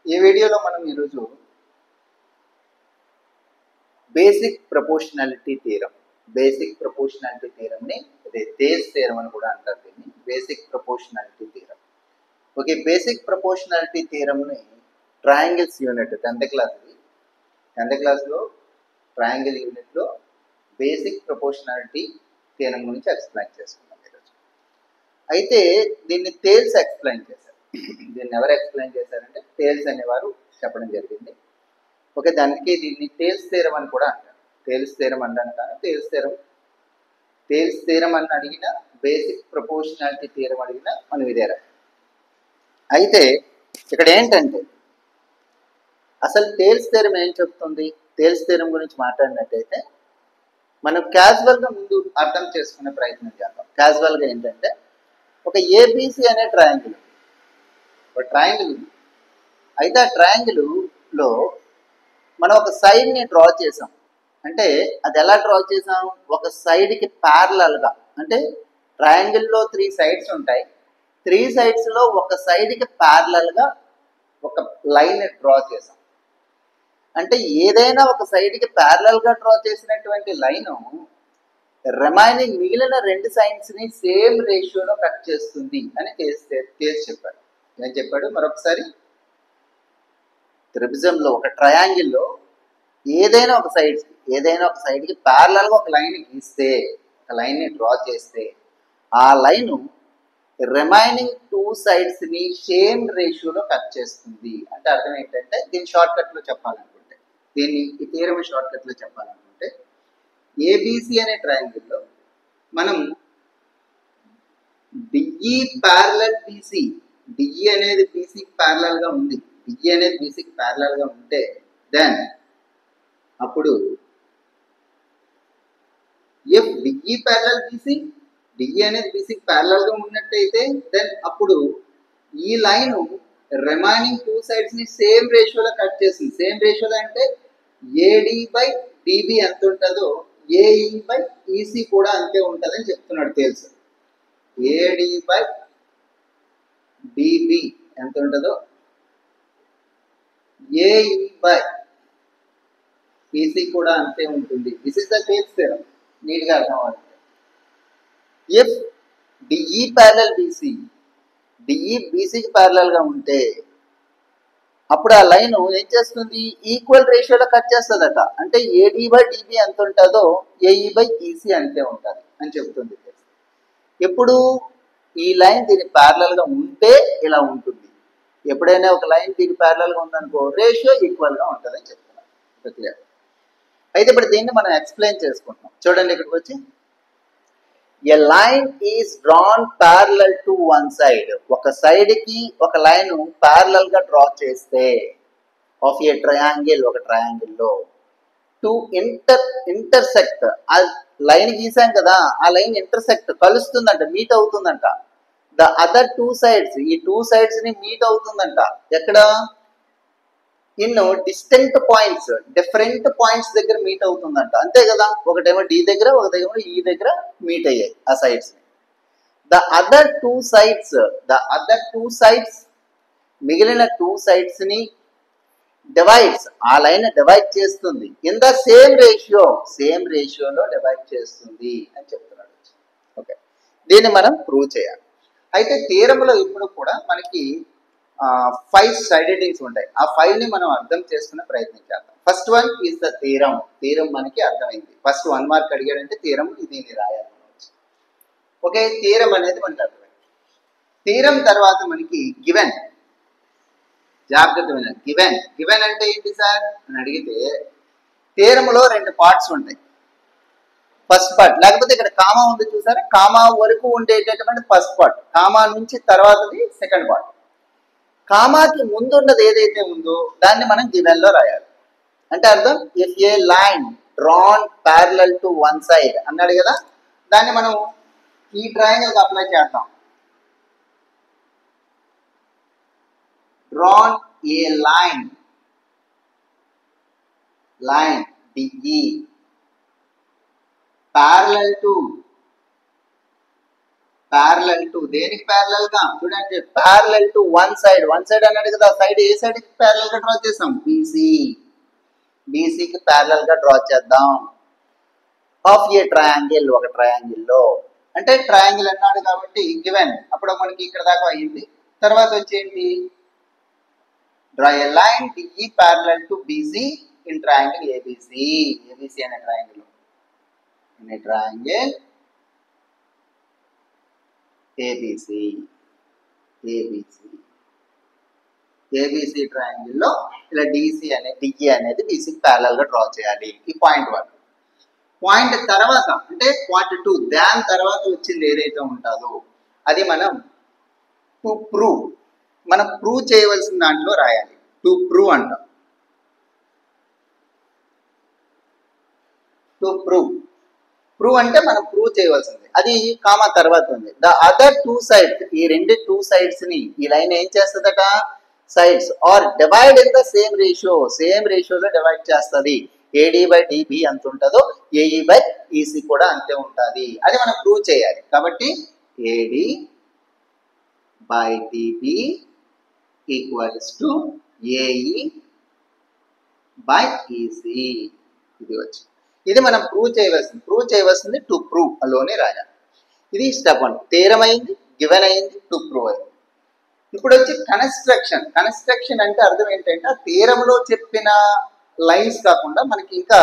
ఈ వీడియోలో మనం ఈరోజు బేసిక్ ప్రపోర్షనాలిటీ థీరంని అదే థేల్స్ థీరం అని కూడా అంటారు. దీన్ని basic proportionality theorem. Okay, basic proportionality థీరంని ట్రయాంగిల్స్ యూనిట్ 10th క్లాస్లో ట్రయాంగిల్ యూనిట్లో బేసిక్ ప్రపోర్షనాలిటీ థీరం గురించి ఎక్స్ప్లెయిన్ చేసుకున్నాం ఈరోజు. అయితే దీన్ని థేల్స్ ఎక్స్ప్లెయిన్ చేశారు. దీన్ని ఎవరు ఎక్స్ప్లెయిన్ చేశారంటే థేల్స్ అనేవారు చెప్పడం జరిగింది. ఓకే, దానికి దీన్ని థేల్స్ థీరం అని కూడా అంటారు. థేల్స్ థీరం అంటాను కానీ థేల్స్ థీరం అని అడిగిన, బేసిక్ ప్రపోర్షనాలిటీ థీరం అడిగిన మనం ఇదే రాయాలి. అయితే ఇక్కడ ఏంటంటే అసలు థేల్స్ థీరం ఏం చెప్తుంది? థేల్స్ థీరం గురించి మాట్లాడినట్టయితే మనం క్యాజువల్గా ముందు అర్థం చేసుకునే ప్రయత్నం చేద్దాం. క్యాజువల్గా ఏంటంటే ఒక ఏబిసి అనే ట్రయాంగిల్, ఒక ట్రయాంగిల్ ఉంది. అయితే ఆ ట్రయాంగిల్లో మనం ఒక సైడ్ని డ్రా చేసాం. అంటే అది ఎలా డ్రా చేసాం? ఒక సైడ్కి ప్యారలల్గా, అంటే ట్రయాంగిల్లో 3 సైడ్స్ ఉంటాయి. 3 సైడ్స్లో ఒక సైడ్కి ప్యారలల్గా ఒక లైన్ డ్రా చేసాం. అంటే ఏదైనా ఒక సైడ్కి ప్యారలల్గా డ్రా చేసినటువంటి లైను రిమైనింగ్ మిగిలిన 2 సైడ్స్ని సేమ్ రేషియోలో కట్ చేస్తుంది అని తేల్చి చెప్పాడు. ఏం చెప్పాడు మరొకసారి? త్రిభుజంలో ఒక ట్రయాంగిల్లో ఏదైనా ఒక సైడ్కి ప్యారలల్గా ఒక లైన్ గీస్తే, ఒక లైన్ని డ్రా చేస్తే ఆ లైను రిమైనింగ్ 2 సైడ్స్ని సేమ్ రేషియోలో కట్ చేస్తుంది. అంటే అర్థం ఏంటంటే దీన్ని షార్ట్కట్లో చెప్పాలనుకుంటే, ఈ థీరం షార్ట్కట్లో చెప్పాలనుకుంటే ఏబిసి అనే ట్రయాంగిల్లో మనం డిఈ ప్యారలల్ బీసీ, డిఈ అనేది బీసీకి ప్యారలల్గా ఉంది. డిఈ అనేది బీసీకి ప్యారలల్గా ఉంటే దెన్ అప్పుడు if DE parallel BC, DE అనేది బీసీకి ప్యారలల్గా ఉన్నట్టయితే దెన్ అప్పుడు ఈ లైన్ రిమైనింగ్ 2 సైడ్స్ని సేమ్ రేషియోలో కట్ చేస్తుంది. సేమ్ రేషియోలో అంటే ఏడి బై డిబి ఎంత ఉంటుందో ఏఈ బై ఈసీ కూడా అంతే ఉంటుందని చెప్తున్నాడు తెలుసు. ఏడి బై డిబి ఎంత ఉంటుందో ఏఈ బై ఈసీ కూడా అంతే ఉంటుంది. This is the Thales theorem. నీట్గా అర్థం అవుతుంది. If DE parallel BC, DE బీసీకి ప్యారలల్గా ఉంటే అప్పుడు ఆ లైన్ ఏం చేస్తుంది? ఈక్వల్ రేషియోలో కట్ చేస్తుందట. అంటే ఏడి బై డిబి ఎంత ఉంటుందో ఏఈ బై ఈసీ అంతే ఉంటుంది అని చెప్తుంది. ఎప్పుడు ఈ లైన్ దీనికి ప్యారలల్గా ఉంటే ఇలా ఉంటుంది. ఎప్పుడైనా ఒక లైన్ దీనికి ప్యారలల్గా ఉందనుకో రేషియో ఈక్వల్గా ఉంటుంది అని చెప్తున్నాను. క్లియర్? అయితే ఇప్పుడు దీన్ని మనం ఎక్స్ప్లెయిన్ చేసుకుంటాం. చూడండి ఇక్కడికి వచ్చి, a line is drawn parallel to one side. ఒక సైడ్కి ఒక లైన్ ప్యారలల్గా డ్రా చేస్తే ఆఫ్ ఏ ట్రయాంగిల్, ఒక ట్రయాంగిల్లో టు ఇంటర్సెక్ట్, ఆ లైన్ గీసాం కదా, ఆ లైన్ ఇంటర్సెక్ట్ కలుస్తుందంట, మీట్ అవుతుందంట. ద అదర్ 2 సైడ్స్, ఈ 2 సైడ్స్ని మీట్ అవుతుందంట. ఎక్కడ? In distant points, different points దగ్గర మీట్ అవుతుందంట. అంతే కదా, ఒకటేమో డి దగ్గర, ఒకటేమో ఈ దగ్గర మీట్ అయ్యాయి ఆ sides. The other two sides మిగిలిన 2 సైడ్స్ని డివైడ్స్, ఆ లైన్ డివైడ్ చేస్తుంది. ఇన్ ద సేమ్ రేషియోలో డివైడ్ చేస్తుంది అని చెప్తున్నాడు. ఓకే, దీన్ని మనం ప్రూవ్ చేయాలి. అయితే థీరంలో ఇప్పుడు కూడా మనకి 5 సైడ్ హెడ్డింగ్స్ ఉంటాయి. ఆ 5ని మనం అర్థం చేసుకునే ప్రయత్నం చేద్దాం. First one is the theorem. Theorem మనకి అర్థమైంది. ఫస్ట్ 1 మార్క్ అడిగాడంటే థీరం దీన్ని రాయాలి. ఓకే, థీరం అనేది మనకి అర్థమైంది. థీరం తర్వాత మనకి గివెన్. జాగ్రత్త వినండి. గివెన్ అంటే ఏంటి సార్ అని అడిగితే థీరంలో 2 పార్ట్స్ ఉంటాయి. ఫస్ట్ పార్ట్, లేకపోతే ఇక్కడ కామా ఉంది చూసారా, కామా వరకు ఉండేటటువంటి ఫస్ట్ పార్ట్, కామా నుంచి తర్వాతది సెకండ్ పార్ట్. కామాకి ముందున్నది ఏదైతే ఉందో దాన్ని మనం గివెన్లో రాయాలి. అంటే అర్థం if A line drawn parallel to one side అన్నాడు కదా, దాన్ని మనం ఈ ట్రయాంగిల్కి అప్లై చేద్దాం. Drawn A line DE parallel to parallel to దేనికి ప్యారలల్ గా చూడండి, ప్యారలల్ టు వన్ సైడ్ అన్నాడు కదా, సైడ్ ఏ సైడ్ కి ప్యారలల్ గా డ్రా చేసాం, బీసీకి ప్యారలల్ గా డ్రా చేద్దాం. ఆఫ్ ఏ ట్రయాంగిల్, ఒక ట్రయాంగిల్ లో, అంటే ట్రయాంగిల్ అన్నాడు కాబట్టి గివెన్, అప్పుడు మనకి ఇక్కడ దాకా అయ్యింది. తర్వాత వచ్చేయండి, draw a line DE parallel to BC in triangle ABC అనే ట్రయాంగిల్, ఏబిసి ట్రయాంగిల్ లో ఇలా డిఈ అనేది బీసీకి ప్యారలల్ గా డ్రా చేయాలి. ఈ పాయింట్ 1. పాయింట్ తర్వాత అంటే పార్ట్ 2, దాని తర్వాత వచ్చింది ఏదైతే ఉంటుందో అది మనం టు ప్రూవ్, మనం ప్రూవ్ చేయవలసిన దాంట్లో రాయాలి. టు ప్రూవ్ అంటాం. టు ప్రూవ్ అంటే మనం ప్రూవ్ చేయవలసింది, అది కామా తర్వాత ఉంది. ద అదర్ 2 సైడ్స్, ఈ రెండు 2 సైడ్స్ ని ఈ లైన్ ఏం చేస్తుందట, sides are divide in the same రేషియోలో డివైడ్ చేస్తుంది. ఏడి బై డిబి ఎంత ఉంటుందో ఏఈ బై ఈసీ కూడా అంతే ఉంటుంది. అది మనం ప్రూవ్ చేయాలి. కాబట్టి AD by dB equals to AE by EC. ఇది మనం ప్రూవ్ చేయవలసింది టు ప్రూవ్ అలోనే రాయాలి. ఇది స్టెప్ 1. థీరం అయింది, గివెన్ అయింది, టు ప్రూవ్ అయింది. ఇప్పుడు వచ్చి కన్స్ట్రక్షన్ అంటే అర్థం ఏంటంటే, ఆ థీరంలో చెప్పిన లైన్స్ కాకుండా మనకి ఇంకా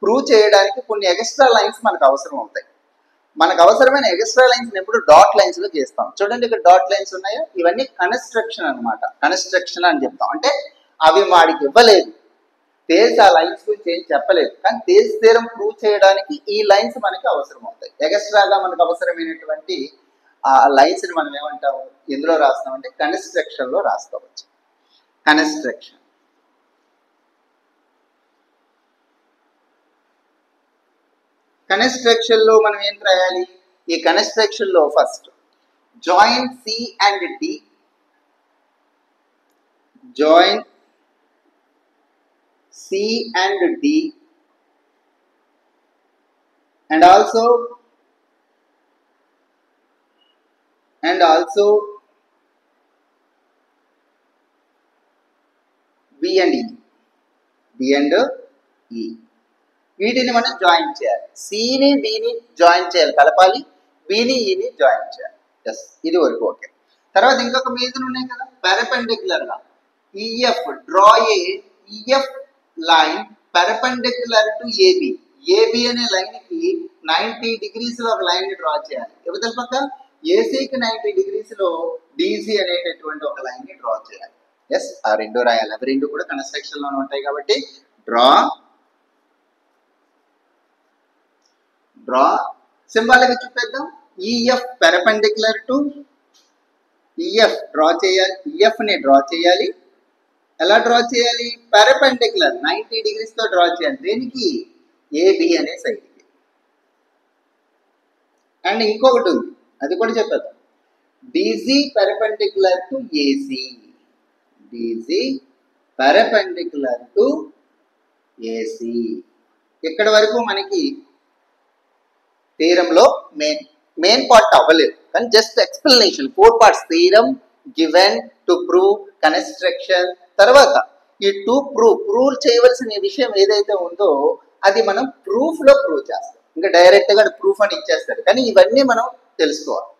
ప్రూవ్ చేయడానికి కొన్ని ఎక్స్ట్రా లైన్స్ మనకు అవసరం అవుతాయి. మనకు అవసరమైన ఎక్స్ట్రా లైన్స్ ఎప్పుడు డాట్ లైన్స్ లో చేస్తాం. చూడండి ఇక్కడ డాట్ లైన్స్ ఉన్నాయో, ఇవన్నీ కన్స్ట్రక్షన్ అనమాట. కన్స్ట్రక్షన్ అని చెప్తాం. అంటే అవి వాడికి ఇవ్వలేదు, తేల్స్ ఆ లైన్స్ గురించి ఏం చెప్పలేదు, కానీ తేల్స్ థీరం ప్రూవ్ చేయడానికి ఈ లైన్స్ మనకి అవసరం అవుతాయి. ఎక్స్ట్రాగా మనకు అవసరమైనటువంటి ఆ లైన్స్ ని మనం ఏమంటాము, ఎందులో రాస్తాం అంటే కన్స్ట్రక్షన్ లో రాస్తావచ్చు. కన్స్ట్రక్షన్ లో మనం ఏం రాయాలి, ఈ కన్స్ట్రక్షన్ లో first join C and D, and also B and E. వీటిని మనం జాయిన్ చేయాలి. సిని డిని జాయిన్ చేయాలి, కలపాలి. బిని ఈని జాయిన్ చేయాలి. ఎస్, ఇది వరకు ఓకే. తర్వాత ఇంకొక మీదలు ఉన్నాయి కదా, పెర్పెండిక్యులర్ గా EF, draw a EF line perpendicular to AB అనే లైన్ కి 90 degrees లో ఒక లైన్ ని డ్రా చేయాలి. ఇవతల పక్క ఏసీకి 90 degrees లో డిసి అనేటటువంటి ఒక లైన్ ని డ్రా చేయాలి. ఎస్, ఆ రెండు రాయాలి. అవి రెండు కూడా కన్స్ట్రక్షన్ లోనే ఉంటాయి కాబట్టి డ్రా సింబాలిక్ చూపేద్దాం. EF perpendicular to EF draw చేయాలి. ఈఎఫ్ ని డ్రా చేయాలి. ఎలా డ్రా చేయాలి, పెర్పెండిక్యులర్ 90 degrees తో డ్రా చేయాలి. దేనికి, ఏబి అనే సైడ్ కి. అండ్ ఇంకొకటి ఉంది, అది కూడా చెప్పేద్దాం. డిసి పెర్పెండిక్యులర్ టు ఏసి, ఇక్కడ వరకు మనకి థీరంలో మెయిన్ పార్ట్ అవ్వలేదు, కానీ just explanation. 4 parts: theorem, given, to prove, construction. తర్వాత ఈ టు ప్రూవ్ చేయవలసిన విషయం ఏదైతే ఉందో అది మనం ప్రూఫ్ లో ప్రూవ్ చేస్తాం. ఇంకా డైరెక్ట్ గా ప్రూఫ్ అని ఇచ్చేస్తారు, కానీ ఇవన్నీ మనం తెలుసుకోవాలి.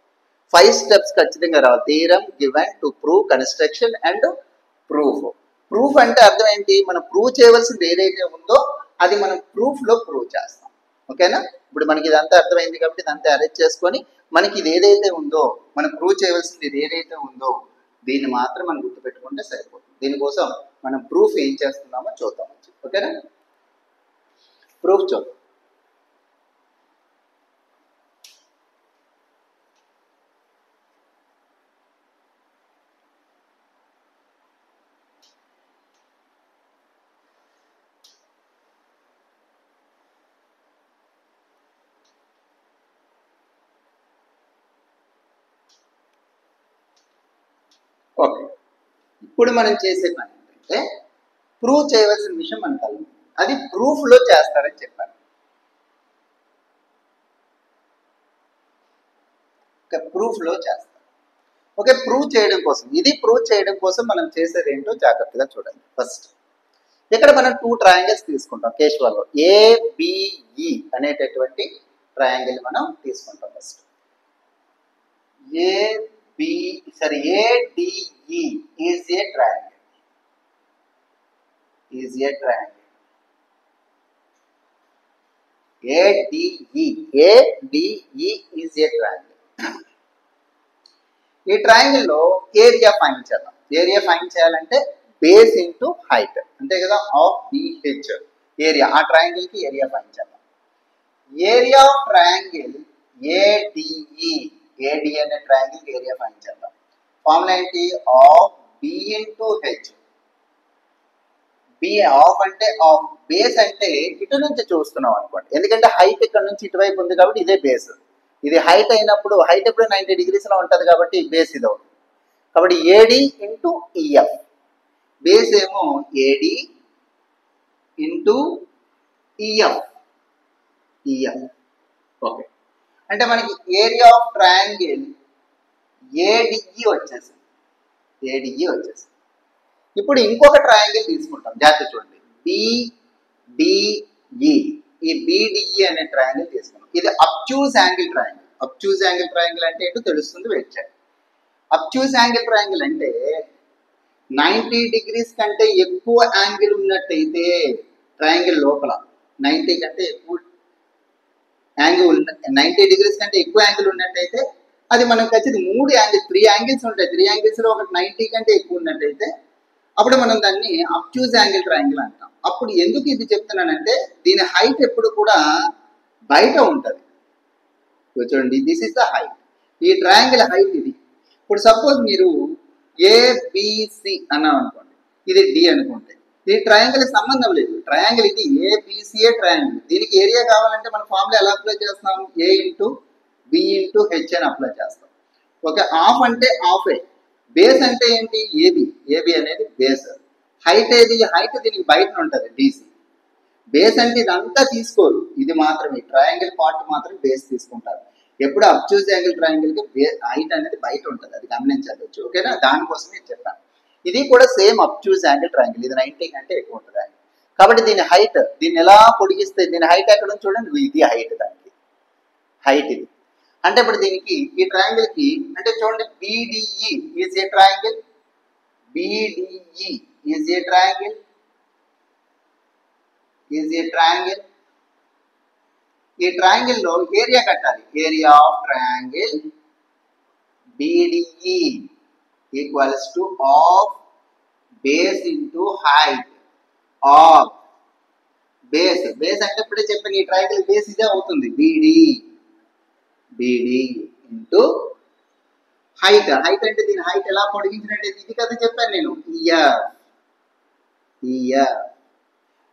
5 steps ఖచ్చితంగా రావాలి. Theorem, given, to prove, construction and proof అంటే అర్థం ఏంటి, మనం ప్రూవ్ చేయవలసింది ఏదైతే ఉందో అది మనం ప్రూఫ్ లో ప్రూవ్ చేస్తాం. ఓకేనా, ఇప్పుడు మనకి ఇదంతా అర్థమైంది కాబట్టి ఇదంతా అరేంజ్ చేసుకొని మనకి ఇది ఏదైతే ఉందో, మనం ప్రూవ్ చేయవలసింది ఇది ఏదైతే ఉందో దీన్ని మాత్రం మనం గుర్తుపెట్టుకుంటే సరిపోతుంది. దీనికోసం మనం ప్రూఫ్ ఏం చేస్తున్నామో చూద్దాం. ఓకేనా, ప్రూఫ్ చూద్దాం. ఓకే, ఇప్పుడు మనం చేసే పని ఏంటంటే ప్రూవ్ చేయవలసిన విషయం మనకు అది ప్రూఫ్ లో చేస్తారని చెప్పాను. ప్రూఫ్లో చేస్తాం. ఓకే, ప్రూవ్ చేయడం కోసం, ఇది ప్రూవ్ చేయడం కోసం మనం చేసేది ఏంటో జాగ్రత్తగా చూడండి. ఫస్ట్ ఇక్కడ మనం 2 ట్రయాంగిల్స్ తీసుకుంటాం కేశవాల్లో. ఏబిఈ అనేటటువంటి ట్రయాంగిల్ మనం తీసుకుంటాం. First ADE is a triangle, is a triangle. ADE is a triangle. ఈ ట్రయాంగిల్లో ఏరియా ఫైండ్ చేద్దాం. ఏరియా ఫైండ్ చేయాలంటే బేస్ ఇంటూ హైట్, అంతే కదా, ఆఫ్ బిహెచ్ ఏరియా. ఆ ట్రయాంగిల్ కి ఏరియా ఫైండ్ చేద్దాం. Area of triangle ADE, AD అనే ట్రయాంగిల్ ఏరియా ఫైండ్ చేద్దాం. ఫార్ములా ఏంటి? Half B into H. B half అంటే ఆఫ్, బేస్ అంటే ఇటు నుంచి చూస్తున్నాం అనుకోండి, ఎందుకంటే హైట్ ఇక్కడ నుంచి ఇటువైపు ఉంది కాబట్టి ఇదే బేస్. ఇది హైట్ అయినప్పుడు, హైట్ ఎప్పుడు 90 degrees లో ఉంటుంది కాబట్టి బేస్ ఇది అవుతుంది. కాబట్టి ఏడి ఇంటూ ఈఎఫ్, బేస్ ఏమో AD into EF, EF. Okay, అంటే మనకి ఏరియా ఆఫ్ ట్రయాంగిల్ ఏడిఈ వచ్చేసింది, ఏడిఈ వచ్చేసింది. ఇప్పుడు ఇంకొక ట్రయాంగిల్ తీసుకుంటాం, జాగ్రత్త చూడండి. బిడిఈ, ఈ బిడిఈ అనే ట్రయాంగిల్ తీసుకున్నాం. ఇది obtuse angle triangle. Obtuse angle triangle అంటే ఏంటో తెలుస్తుంది, వెయిట్ చేయండి. అబ్ట్యూస్ యాంగిల్ ట్రయాంగిల్ అంటే 90 degrees కంటే ఎక్కువ యాంగిల్ ఉన్నట్టయితే ట్రయాంగిల్ లోపల 90 కంటే ఎక్కువ యాంగిల్, 90 degrees కంటే ఎక్కువ యాంగిల్ ఉన్నట్టయితే అది మనం ఖచ్చితంగా 3 యాంగిల్స్ ఉంటాయి. 3 యాంగిల్స్ లో ఒకటి 90 కంటే ఎక్కువ ఉన్నట్టయితే అప్పుడు మనం దాన్ని అబ్ట్యూస్ యాంగిల్ ట్రయాంగిల్ అంటాం. అప్పుడు ఎందుకు ఇది చెప్తున్నానంటే దీని హైట్ ఎప్పుడు కూడా బయట ఉంటుంది. చూడండి, దిస్ ఇస్ ద హైట్, ఈ ట్రయాంగిల్ హైట్ ఇది. ఇప్పుడు సపోజ్ మీరు ఏబిసి అన్నాం అనుకోండి, ఇది డి అనుకుంటే, ఈ ట్రయాంగిల్ సంబంధం లేదు. ట్రయాంగిల్ ఇది ఏబిసిఏ ట్రయాంగిల్. దీనికి ఏరియా కావాలంటే మన ఫార్ములా ఎలా అప్లై చేస్తాం? ఏ ఇంటూ బి ఇంటూ హెచ్ అని అప్లై చేస్తాం. ఓకే, ఆఫ్ అంటే ఆఫ్ ఏ, బేస్ అంటే ఏంటి? ఏబి, ఏబి అనేది బేస్. హైట్ ఏది? హైట్ దీనికి బయట ఉంటుంది, డిసి. బేస్ అంటే ఇదంతా తీసుకోరు, ఇది మాత్రమే, ట్రయాంగిల్ పార్ట్ మాత్రం బేస్ తీసుకుంటారు. ఎప్పుడు అబ్ట్యూస్ యాంగిల్ ట్రయాంగిల్ కి హైట్ అనేది బయట ఉంటుంది, అది గమనించవచ్చు. ఓకేనా, దానికోసమే చెప్పాను. ఇది కూడా సేమ్ అబ్ట్యూస్ యాంగిల్ ట్రయాంగిల్, ఇది 90 కంటే ఎక్కువ ఉంటుంది. కాబట్టి దీని హైట్, దీన్ని ఎలా పొడిగిస్తే దీని హైట్ ఎక్కడ ఉంది చూడండి, ఇది హైట్, దానికి హైట్ ఇది. అంటే ఇప్పుడు దీనికి ఈ ట్రయాంగిల్ కి అంటే చూడండి, BDE is a triangle, BDE is a triangle, is a triangle. ఈ ట్రయాంగిల్ లో ఏరియా కట్టాలి. Area of triangle BDE equals to of base into height of base. Base అంటే ఇప్పుడే చెప్పాను, ఈ ట్రయాంగిల్ బేస్ ఇదే అవుతుంది, బిడి ఇంటూ హైట్. హైట్ అంటే దీని హైట్ ఎలా పొడిగించినట్టు ఇది కదా చెప్పాను నేను,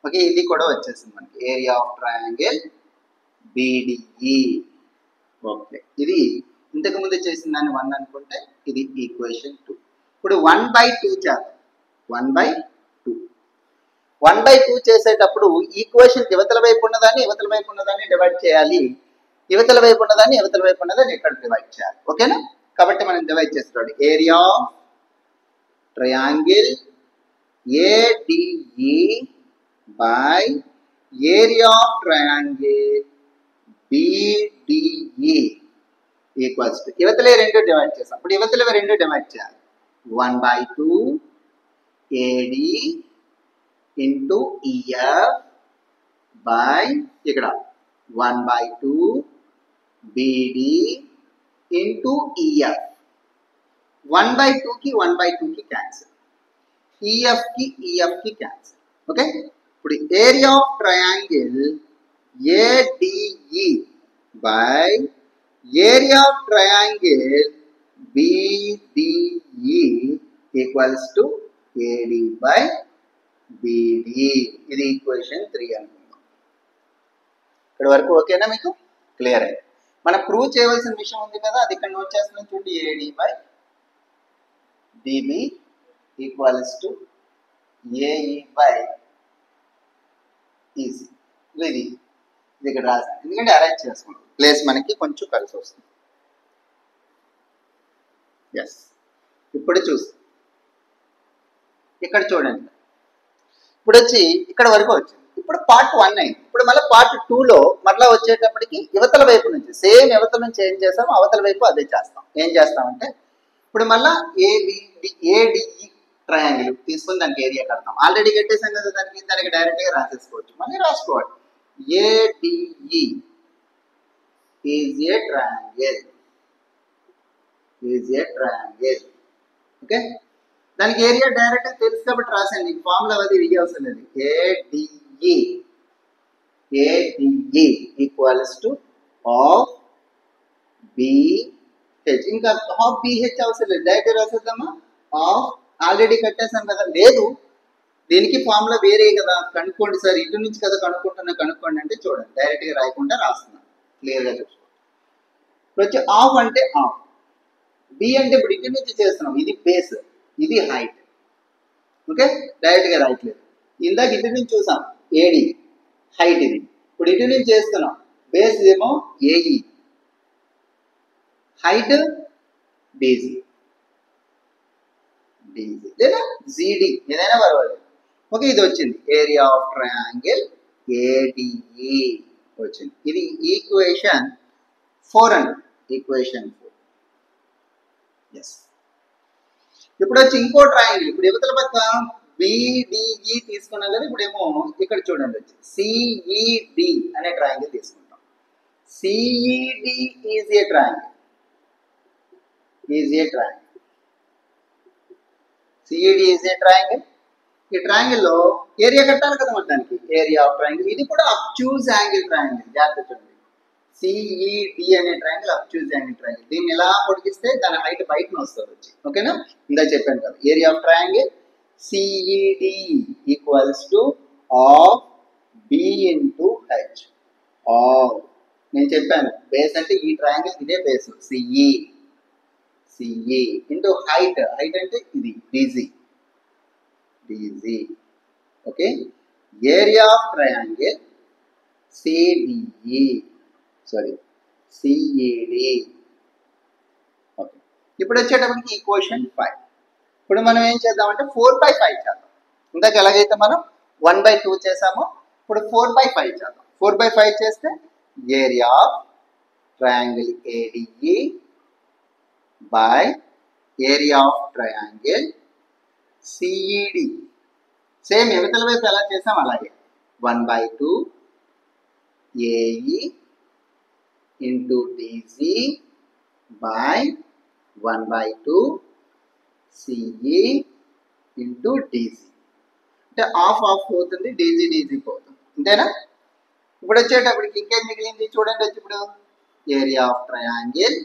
ఓకే, ఇది కూడా వచ్చేసింది మనకి ఏరియా ఆఫ్ ట్రయాంగిల్ బిడిఈ. ఓకే, ఇది ఇంతకు ముందు చేసిన దాన్ని 1 అనుకుంటే ఇది ఈక్వేషన్ 2. ఇప్పుడు 1/2 చేద్దాం. 1/2 చేసేటప్పుడు ఈక్వేషన్ ఇవతల వైపు ఉన్నదాన్ని ఇవతల వైపు ఉన్నదాన్ని డివైడ్ చేయాలి, ఇవతల వైపు ఉన్నదాన్ని ఇవతల వైపు ఉన్నదాన్ని ఇక్కడ డివైడ్ చేయాలి. ఓకేనా, కాబట్టి మనం డివైడ్ చేస్తాడు. Area of triangle ADE by area of triangle BDE equals to ఇవతలే రెండు డివైడ్ చేస్తాం. ఇప్పుడు ఇవతలే రెండు డివైడ్ చేయాలి. 1/2 ఏడి ఇంటూ ఈఎఫ్ బై ఇక్కడ 1/2 బిడి ఇంటూ ఈఎఫ్. 1/2 కి 1/2 కి క్యాన్సిల్, ఈఎఫ్ కి క్యాన్సిల్. ఓకే, ఇప్పుడు area of triangle ADE by area of triangle BDE equals to AD by BD. ఇది ఈక్వేషన్ 3 అనుకుందాం. ఇక్కడ వరకు ఓకేనా, మీకు క్లియర్ అయింది. మనం ప్రూవ్ చేయవలసిన విషయం ఉంది కదా, అది ఇక్కడ నోట్ చేస్తున్నాం చూడండి. AD by dB equals to AE by EC. ఇది ఇక్కడ రాసాను, ఎందుకంటే అరేంజ్ చేసుకున్నాం, ప్లేస్ మనకి కొంచెం కలిసి వస్తుంది. ఎస్. ఇప్పుడు చూసి ఇక్కడ చూడండి, ఇప్పుడు వచ్చి ఇక్కడ వరకు వచ్చింది. ఇప్పుడు పార్ట్ 1 అయింది. ఇప్పుడు మళ్ళీ పార్ట్ 2లో మళ్ళీ వచ్చేటప్పటికి యువతల వైపు నుంచి సేమ్ యువతల నుంచి ఏం చేస్తాం, అవతల వైపు అదే చేస్తాం. ఏం చేస్తామంటే ఇప్పుడు మళ్ళీ ఏడిఈ ట్రయాంగిల్ తీసుకుని దానికి ఏరియా కడతాం. ఆల్రెడీ కట్టేసాం కదా, దానికి డైరెక్ట్గా రాసేసుకోవచ్చు. మళ్ళీ రాసుకోవాలి, ADE is a triangle, is a triangle. Okay, దానికి ఏరియా డైరెక్ట్ తెలుసు కాబట్టి రాసండి, ఫార్ములా అది ఇవి అవసరం లేదు. ADE equals to half BH. ఇంకా హాఫ్ బిహెచ్ అవసరం లేదు, డైరెక్ట్ రాసేద్దామా. హాఫ్ ఆల్రెడీ కట్టేసాం కదా, లేదు దీనికి ఫార్ములా వేరే కదా, కనుక్కోండి సార్, ఇటు నుంచి కదా కనుక్కోండి అంటే చూడండి, డైరెక్ట్గా రాయకుండా రాస్తున్నాను, క్లియర్గా చూసుకోండి. ఇప్పుడు వచ్చి హాఫ్ అంటే హాఫ్, బి అంటే ఇప్పుడు ఇటు నుంచి చేస్తున్నాం, ఇది బేస్, ఇది హైట్. ఓకే, డైరెక్ట్గా రాయట్లేదు. ఇందాక ఇటు నుంచి చూసాం ఏడి, హైట్ ఇది. ఇప్పుడు ఇటు నుంచి చేస్తున్నాం, బేస్ ఏమో ఏఈ, హైట్ బీజీ, లేదా జీడి ఏదైనా పర్వాలేదు. ఓకే, ఇది వచ్చింది ఏరియా ఆఫ్ ట్రయాంగిల్ ఏడిఈ వచ్చింది. ఇది ఈక్వేషన్ 4 అండి, ఈక్వేషన్ 4. ఎస్. ఇప్పుడు వచ్చి ఇంకో ట్రయాంగిల్, ఇప్పుడు యువతల పక్క బిడిఈ తీసుకున్నాం కదా, ఇప్పుడేమో ఇక్కడ చూడండి వచ్చి సిఈడి అనే ట్రయాంగిల్ తీసుకుంటాం. CED is a triangle, is a triangle, CED is a triangle. ఈ ట్రయాంగిల్ లో ఏరియా కట్టాలి కదా మొత్తానికి, ఏరియా ఆఫ్ ట్రయాంగిల్. ఇది కూడా అబ్ట్యూజ్ యాంగిల్ ట్రయాంగిల్, జాగ్రత్త చూడండి. సిఈడి అనే ట్రయాంగిల్ అబ్ట్యూజ్ యాంగిల్ ట్రయాంగిల్. దీన్ని ఎలా పొడిగిస్తే దాని హైట్ బయటను వస్తుంది వచ్చి. ఓకేనా, ఇందా చెప్పాను కదా, area of triangle CED equals to half B into H. నేను చెప్పాను బేస్ అంటే ఈ ట్రయాంగిల్ ఇదే base, CE into height, height అంటే ఇది DG. Okay, area of triangle CDE, sorry CED. Okay, ఇప్పుడు వచ్చేటప్పటికి ఈక్వేషన్ 5. ఇప్పుడు మనం ఏం చేద్దామంటే 4/5 చేద్దాం. ఇందాక ఎలాగైతే మనం 1/2 చేసామో ఇప్పుడు 4/5 చేద్దాం. 4/5 చేస్తే area of triangle ADE by area of triangle CED. Same యువతల వైపు ఎలా చేసాం అలాగే 1/2 AE into DG by 1/2 CE into DG. అంటే హాఫ్ పోతుంది, డీజీ పోతుంది, అంతేనా. ఇప్పుడు వచ్చేటప్పటికి ఇంకేం మిగిలింది చూడండి వచ్చి, ఇప్పుడు area of triangle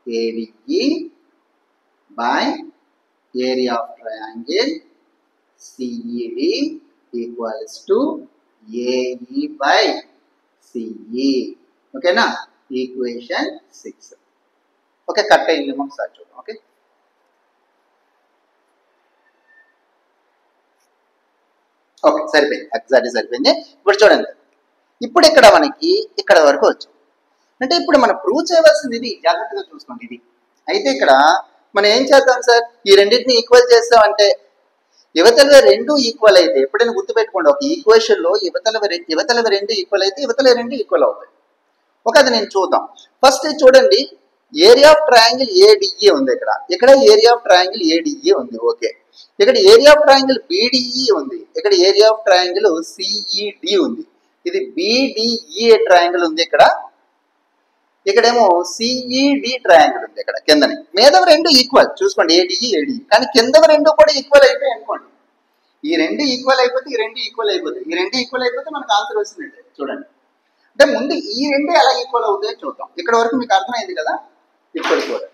ADE by area of triangle CED equals to AE by CE. ఓకేనా, ఈక్వేషన్ 6. ఓకే, కట్ అయింది ఒకసారి చూద్దాం. ఓకే, ఓకే సరిపోయింది, ఎగ్జాక్ట్లీ సరిపోయింది. ఇప్పుడు చూడండి, ఇప్పుడు ఇక్కడ మనకి ఇక్కడ వరకు వచ్చాం. అంటే ఇప్పుడు మనం ప్రూవ్ చేయవలసింది ఇది, జాగ్రత్తగా చూసుకోండి ఇది. అయితే ఇక్కడ మనం ఏం చేద్దాం సార్, ఈ రెండింటిని ఈక్వల్ చేస్తామంటే యువతల రెండు ఈక్వల్ అయితే, ఎప్పుడైనా గుర్తుపెట్టుకోండి, ఒక ఈక్వేషన్ లో యువతల రెండు ఈక్వల్ అయితే యువతల రెండు ఈక్వల్ అవుతాయి. ఒక అది నేను చూద్దాం. ఫస్ట్ చూడండి, ఏరియా ఆఫ్ ట్రయాంగిల్ ఏడిఈ ఉంది, ఇక్కడ ఏరియా ఆఫ్ ట్రయాంగిల్ ఏడిఈ ఉంది. ఓకే, ఇక్కడ ఏరియా ఆఫ్ ట్రయాంగిల్ బిడిఈ ఉంది, ఇక్కడ ఏరియా ఆఫ్ ట్రయాంగిల్ సిఈడి ఉంది. ఇది బిడిఈ ట్రయాంగిల్ ఉంది, ఇక్కడేమో సిఈడి ట్రయాంగిల్ ఉంది. ఇక్కడ కిందని మీదవి రెండు ఈక్వల్ చూసుకోండి, ఏడిఈ. కానీ కిందవి రెండు కూడా ఈక్వల్ అయిపోయి అనుకోండి. ఈ రెండు ఈక్వల్ అయిపోతే ఈ రెండు ఈక్వల్ అయిపోతాయి, ఈ రెండు ఈక్వల్ అయిపోతే మనకు ఆన్సర్ వచ్చినట్టే. చూడండి, అంటే ముందు ఈ రెండు ఎలా ఈక్వల్ అవుతాయో చూద్దాం. ఇక్కడ వరకు మీకు అర్థమైంది కదా. ఇప్పుడు చూడండి,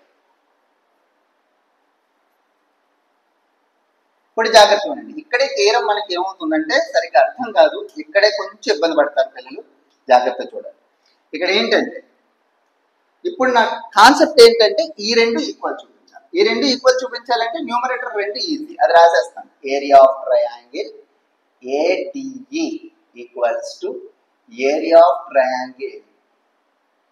ఇప్పుడు జాగ్రత్త ఉండండి. ఇక్కడే తీరం మనకి ఏమవుతుందంటే సరిగ్గా అర్థం కాదు, ఇక్కడే కొంచెం ఇబ్బంది పడతారు పిల్లలు. జాగ్రత్త చూడండి, ఇక్కడ ఏంటంటే ఇప్పుడు నా కాన్సెప్ట్ ఏంటంటే ఈ రెండు ఈక్వల్ చూపించాలి. ఈ రెండు ఈక్వల్ చూపించాలంటే న్యూమరేటర్ రెండు ఈజీ, అది రాసేస్తాను. Area of triangle ADE equals to area of triangle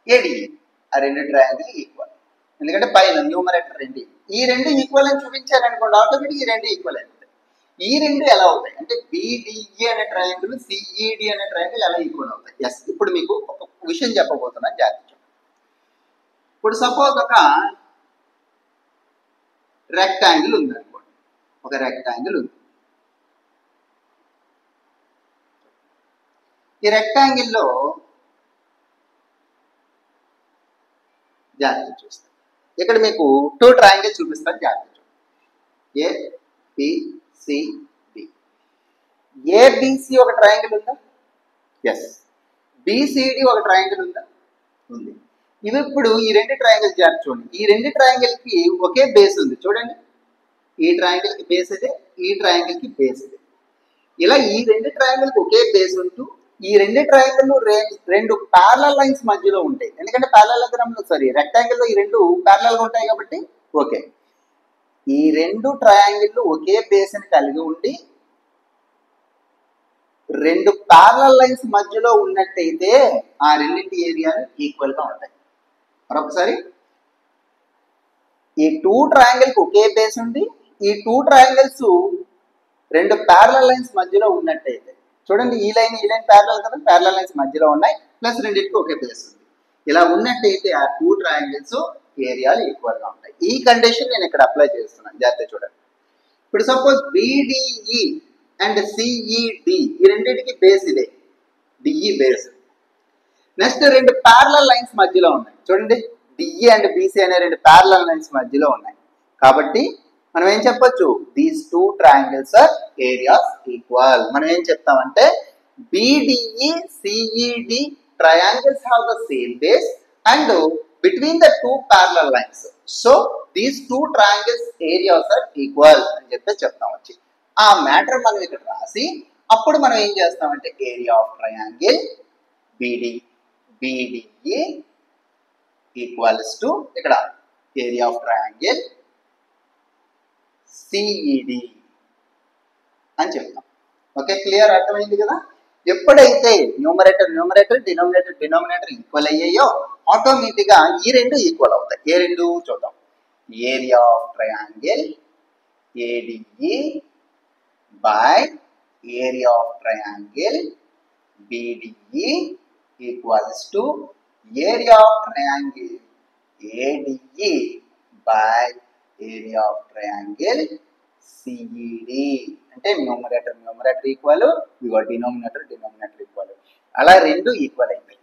ADE. ఆ రెండు ట్రయాంగిల్ ఈక్వల్, ఎందుకంటే పైన న్యూమరేటర్ రెండు. ఈ రెండు ఈక్వల్ అని చూపించారనుకోండి, ఆటోమేటిక్ ఈ రెండు ఈక్వల్ అవుతాయి. ఈ రెండు ఎలా అవుతాయి అంటే BDE అనే ట్రయాంగిల్ CED అనే ట్రయాంగిల్ ఎలా ఈక్వల్ అవుతాయి. ఎస్, ఇప్పుడు మీకు ఒక విషయం చెప్పబోతున్నాను, జాగ్రత్త. ఇప్పుడు సపోజ్ ఒక రెక్టాంగిల్ ఉంది అనుకోండి, ఒక రెక్టాంగిల్ ఉంది. ఈ రెక్టాంగిల్లో జాగ్రత్త చూస్తాను, ఇక్కడ మీకు 2 ట్రయాంగిల్స్ చూపిస్తాను, జాగ్రత్త. ABCD. ABC ఒక ట్రయాంగిల్ ఉందా? ఎస్. BCD ఒక ట్రయాంగిల్ ఉందా? ఉంది. ఇవి ఇప్పుడు ఈ రెండు ట్రయాంగిల్స్ జాగ్రత్త చూడండి. ఈ రెండు ట్రయాంగిల్ కి ఒకే బేస్ ఉంది చూడండి. ఈ ట్రయాంగిల్ కి బేస్ ఇదే, ఈ ట్రయాంగిల్ కి బేస్ ఇదే. ఇలా ఈ రెండు ట్రయాంగిల్ కి ఒకే బేస్ ఉంటూ ఈ రెండు ట్రయాంగిల్ రెండు ప్యారలల్ లైన్స్ మధ్యలో ఉంటాయి. ఎందుకంటే రెక్టాంగిల్ లో ఈ రెండు ప్యారలల్ గా ఉంటాయి కాబట్టి ఓకే. ఈ రెండు ట్రయాంగిల్ ఒకే బేస్ ని కలిగి ఉండి రెండు ప్యారలల్ లైన్స్ మధ్యలో ఉన్నట్టయితే ఆ రెండింటి ఏరియాలు ఈక్వల్ గా ఉంటాయి. మరొకసారి, ఈ 2 ట్రయాంగిల్ కి ఒకే బేస్ ఉంది, ఈ 2 ట్రయాంగిల్స్ రెండు ప్యారలల్ లైన్స్ మధ్యలో ఉన్నట్టయితే చూడండి, ఈ లైన్ ప్యారలల్ కదా, ప్యారలల్ లైన్స్ మధ్యలో ఉన్నాయి, ప్లస్ రెండింటికి ఒకే బేస్ ఉంది. ఇలా ఉన్నట్టయితే ఆ 2 ట్రయాంగిల్స్ ఏరియాలు ఈక్వల్ గా ఉంటాయి. ఈ కండిషన్ నేను ఇక్కడ అప్లై చేస్తున్నాను, జాగ్రత్త చూడండి. ఇప్పుడు సపోజ్ BDE అండ్ CED ఈ రెండింటికి బేస్ ఇదే, DE బేస్. నెక్స్ట్ రెండు ప్యారలల్ లైన్స్ మధ్యలో ఉన్నాయి చూడండి, DE అండ్ BC అనే రెండు ప్యారలల్ లైన్స్ మధ్యలో ఉన్నాయి. కాబట్టి మనం ఏం చెప్పొచ్చు, these 2 triangles are areas equal. మనం ఏం చెప్తామంటే BDE CED triangles have the same base and between the 2 parallel lines, so these 2 triangles areas are equal అని చెప్పేసి చెప్తాం. వచ్చి ఆ మ్యాటర్ మనం ఇక్కడ రాసి అప్పుడు మనం ఏం చేస్తామంటే area of triangle BDE equals to ఇక్కడ ఏరియా ఆఫ్ ట్రయాంగిల్ CED అని చెప్తాం. ఓకే, క్లియర్, అర్థమైంది కదా. ఎప్పుడైతే న్యూమరేటర్ డినామినేటర్ ఈక్వల్ అయ్యాయో ఆటోమేటిక్ గా ఈ రెండు ఈక్వల్ అవుతాయి. ఏ రెండు చూద్దాం. Area of triangle ADE by area of triangle BDE equals to area of triangle ADE by area of triangle CED. అంటే న్యూమరేటర్ ఈక్వల్, ఇగో డినామినేటర్ ఈక్వల్, అలా రెండు ఈక్వల్ అయిపోయి.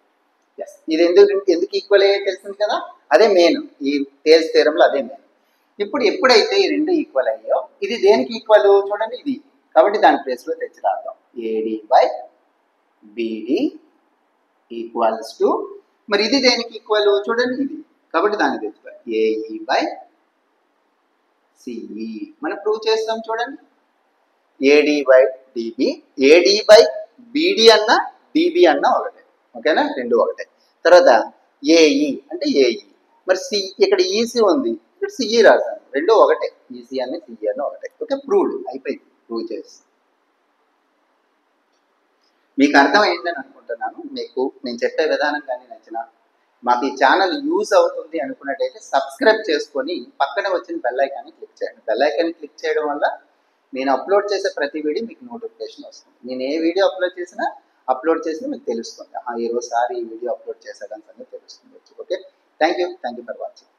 ఎస్, ఇది ఎందుకు ఈక్వల్ అయ్యే తెలిసింది కదా, అదే మెయిన్, ఈ టేల్స్ థియరంలో అదే మెయిన్. ఇప్పుడు ఎప్పుడైతే ఈ రెండు ఈక్వల్ అయ్యో ఇది దేనికి ఈక్వల్ చూడండి, ఇది. కాబట్టి దాని ప్లేస్ లో తెచ్చి రాద్దాం, AD by BD equals to, మరి ఇది దేనికి ఈక్వల్ చూడండి, ఇది. కాబట్టి దాన్ని తెచ్చుకోవాలి AE బై CE. మనం ప్రూవ్ చేస్తాం చూడండి, AD by DB, AD by BD అన్న DB అన్న ఒకటే, ఓకేనా, రెండు ఒకటే. తర్వాత AE అంటే AE, మరి ఇక్కడ EC ఉంది, ఇక్కడ CE రాసాను, రెండు ఒకటే, EC అన్న CE అన్న ఒకటే. ఓకే, ప్రూవ్డ్ అయిపోయింది, ప్రూవ్ చేసి. మీకు అర్థమైందని అనుకుంటున్నాను. మీకు నేను చెప్పే విధానం కానీ నచ్చిన, మాకు ఈ ఛానల్ యూజ్ అవుతుంది అనుకున్నట్టయితే సబ్స్క్రైబ్ చేసుకొని పక్కనే వచ్చిన బెల్ ఐకాన్ని క్లిక్ చేయండి. బెల్ ఐకాన్ని క్లిక్ చేయడం వల్ల నేను అప్లోడ్ చేసే ప్రతి వీడియో మీకు నోటిఫికేషన్ వస్తుంది. నేను ఏ వీడియో అప్లోడ్ చేసినా మీకు తెలుస్తుంది. ఈరోజు ఈ వీడియో అప్లోడ్ చేసేదాని సంగతి తెలుస్తుంది. Okay, thank you for watching.